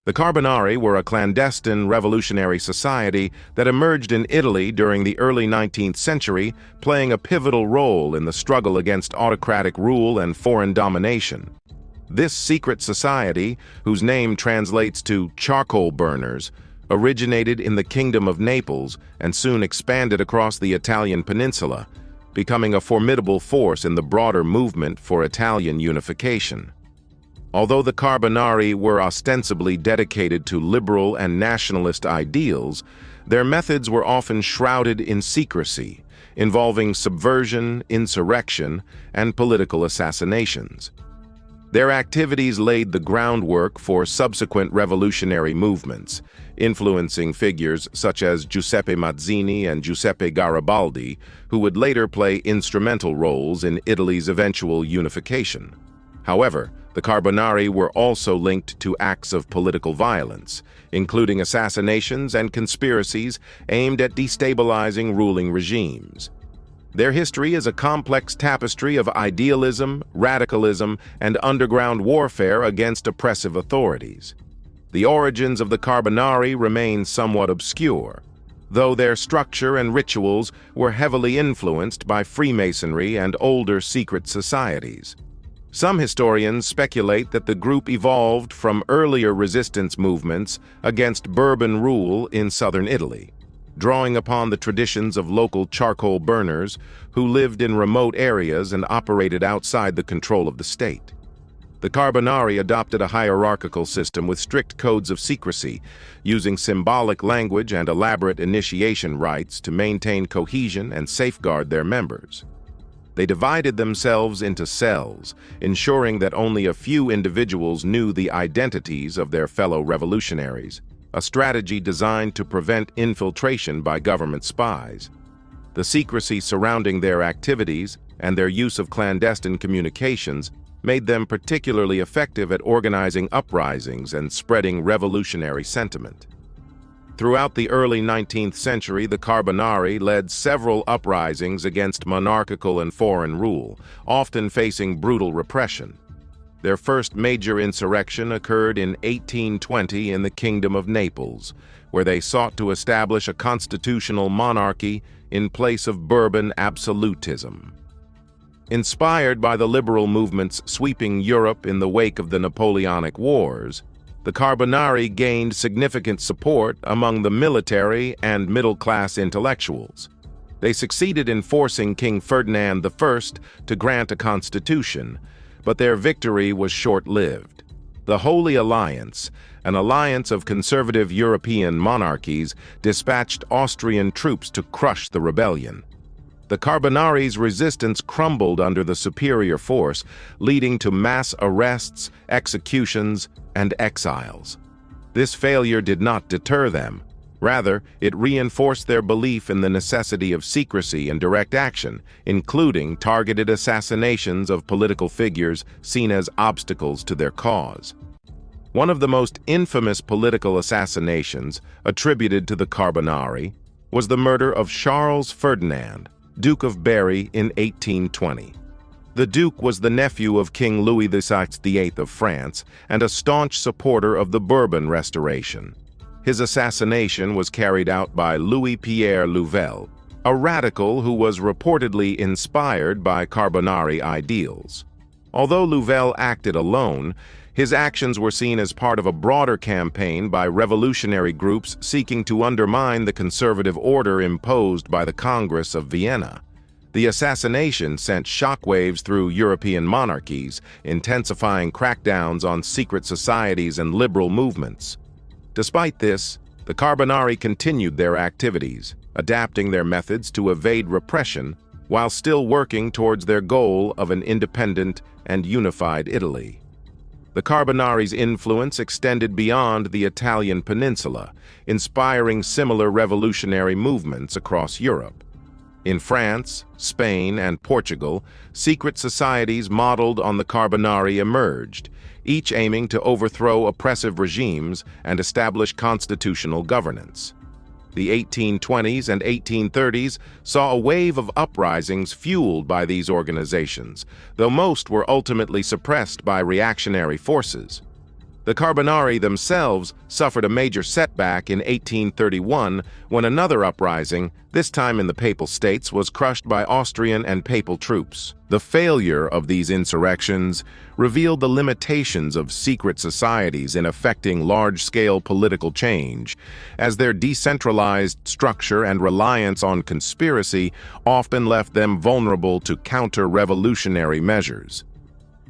The Carbonari were a clandestine revolutionary society that emerged in Italy during the early 19th century, playing a pivotal role in the struggle against autocratic rule and foreign domination. This secret society, whose name translates to charcoal burners, originated in the Kingdom of Naples and soon expanded across the Italian peninsula, becoming a formidable force in the broader movement for Italian unification. Although the Carbonari were ostensibly dedicated to liberal and nationalist ideals, their methods were often shrouded in secrecy, involving subversion, insurrection, and political assassinations. Their activities laid the groundwork for subsequent revolutionary movements, influencing figures such as Giuseppe Mazzini and Giuseppe Garibaldi, who would later play instrumental roles in Italy's eventual unification. However, the Carbonari were also linked to acts of political violence, including assassinations and conspiracies aimed at destabilizing ruling regimes. Their history is a complex tapestry of idealism, radicalism, and underground warfare against oppressive authorities. The origins of the Carbonari remain somewhat obscure, though their structure and rituals were heavily influenced by Freemasonry and older secret societies. Some historians speculate that the group evolved from earlier resistance movements against Bourbon rule in southern Italy, drawing upon the traditions of local charcoal burners who lived in remote areas and operated outside the control of the state. The Carbonari adopted a hierarchical system with strict codes of secrecy, using symbolic language and elaborate initiation rites to maintain cohesion and safeguard their members. They divided themselves into cells, ensuring that only a few individuals knew the identities of their fellow revolutionaries, a strategy designed to prevent infiltration by government spies. The secrecy surrounding their activities and their use of clandestine communications made them particularly effective at organizing uprisings and spreading revolutionary sentiment. Throughout the early 19th century, the Carbonari led several uprisings against monarchical and foreign rule, often facing brutal repression. Their first major insurrection occurred in 1820 in the Kingdom of Naples, where they sought to establish a constitutional monarchy in place of Bourbon absolutism. Inspired by the liberal movements sweeping Europe in the wake of the Napoleonic Wars, the Carbonari gained significant support among the military and middle-class intellectuals. They succeeded in forcing King Ferdinand I to grant a constitution, but their victory was short-lived. The Holy Alliance, an alliance of conservative European monarchies, dispatched Austrian troops to crush the rebellion. The Carbonari's resistance crumbled under the superior force, leading to mass arrests, executions, and exiles. This failure did not deter them. Rather, it reinforced their belief in the necessity of secrecy and direct action, including targeted assassinations of political figures seen as obstacles to their cause. One of the most infamous political assassinations attributed to the Carbonari was the murder of Charles Ferdinand, Duke of Berry, in 1820. The Duke was the nephew of King Louis VIII of France and a staunch supporter of the Bourbon Restoration. His assassination was carried out by Louis-Pierre Louvel, a radical who was reportedly inspired by Carbonari ideals. Although Louvel acted alone, his actions were seen as part of a broader campaign by revolutionary groups seeking to undermine the conservative order imposed by the Congress of Vienna. The assassination sent shockwaves through European monarchies, intensifying crackdowns on secret societies and liberal movements. Despite this, the Carbonari continued their activities, adapting their methods to evade repression while still working towards their goal of an independent and unified Italy. The Carbonari's influence extended beyond the Italian peninsula, inspiring similar revolutionary movements across Europe. In France, Spain, and Portugal, secret societies modeled on the Carbonari emerged, each aiming to overthrow oppressive regimes and establish constitutional governance. The 1820s and 1830s saw a wave of uprisings fueled by these organizations, though most were ultimately suppressed by reactionary forces. The Carbonari themselves suffered a major setback in 1831 when another uprising, this time in the Papal States, was crushed by Austrian and Papal troops. The failure of these insurrections revealed the limitations of secret societies in effecting large-scale political change, as their decentralized structure and reliance on conspiracy often left them vulnerable to counter-revolutionary measures.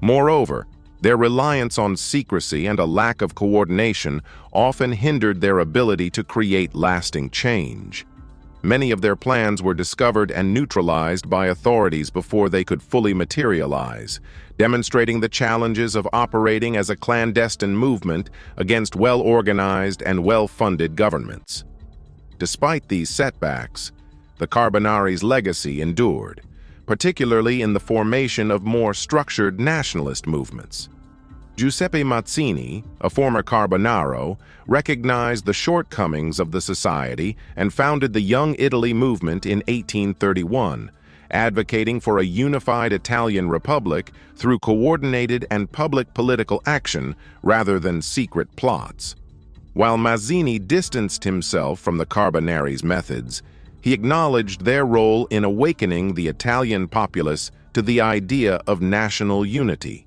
Moreover, their reliance on secrecy and a lack of coordination often hindered their ability to create lasting change. Many of their plans were discovered and neutralized by authorities before they could fully materialize, demonstrating the challenges of operating as a clandestine movement against well-organized and well-funded governments. Despite these setbacks, the Carbonari's legacy endured, particularly in the formation of more structured nationalist movements. Giuseppe Mazzini, a former Carbonaro, recognized the shortcomings of the society and founded the Young Italy movement in 1831, advocating for a unified Italian republic through coordinated and public political action rather than secret plots. While Mazzini distanced himself from the Carbonari's methods, he acknowledged their role in awakening the Italian populace to the idea of national unity.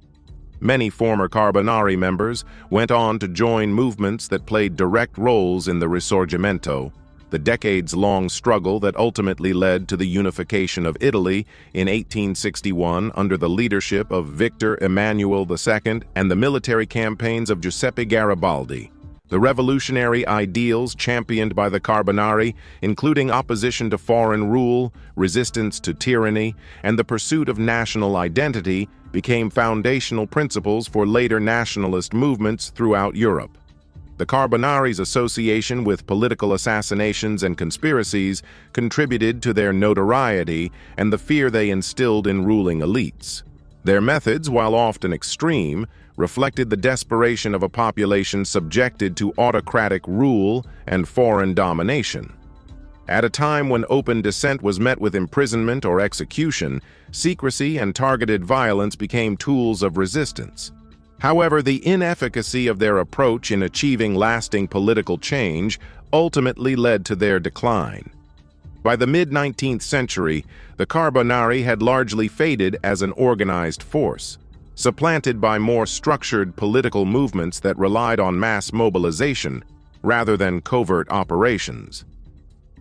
Many former Carbonari members went on to join movements that played direct roles in the Risorgimento, the decades-long struggle that ultimately led to the unification of Italy in 1861 under the leadership of Victor Emmanuel II and the military campaigns of Giuseppe Garibaldi. The revolutionary ideals championed by the Carbonari, including opposition to foreign rule, resistance to tyranny, and the pursuit of national identity, became foundational principles for later nationalist movements throughout Europe. The Carbonari's association with political assassinations and conspiracies contributed to their notoriety and the fear they instilled in ruling elites. Their methods, while often extreme, reflected the desperation of a population subjected to autocratic rule and foreign domination. At a time when open dissent was met with imprisonment or execution, secrecy and targeted violence became tools of resistance. However, the inefficacy of their approach in achieving lasting political change ultimately led to their decline. By the mid-19th century, the Carbonari had largely faded as an organized force, supplanted by more structured political movements that relied on mass mobilization rather than covert operations.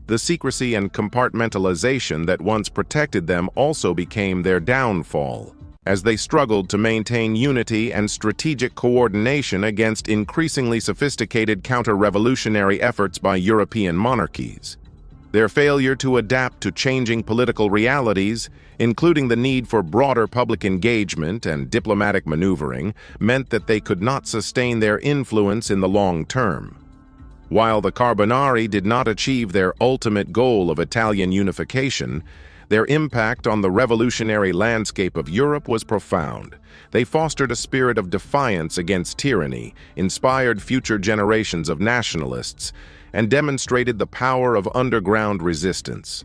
The secrecy and compartmentalization that once protected them also became their downfall, as they struggled to maintain unity and strategic coordination against increasingly sophisticated counter-revolutionary efforts by European monarchies. Their failure to adapt to changing political realities, including the need for broader public engagement and diplomatic maneuvering, meant that they could not sustain their influence in the long term. While the Carbonari did not achieve their ultimate goal of Italian unification, their impact on the revolutionary landscape of Europe was profound. They fostered a spirit of defiance against tyranny, inspired future generations of nationalists, and demonstrated the power of underground resistance.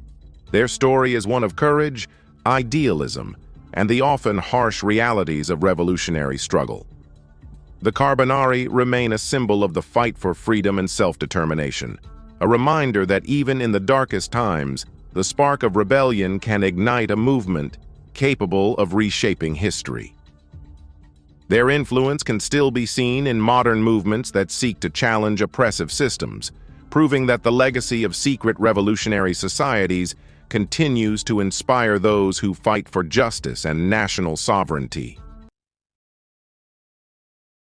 Their story is one of courage, idealism, and the often harsh realities of revolutionary struggle. The Carbonari remain a symbol of the fight for freedom and self-determination, a reminder that even in the darkest times, the spark of rebellion can ignite a movement capable of reshaping history. Their influence can still be seen in modern movements that seek to challenge oppressive systems, proving that the legacy of secret revolutionary societies continues to inspire those who fight for justice and national sovereignty.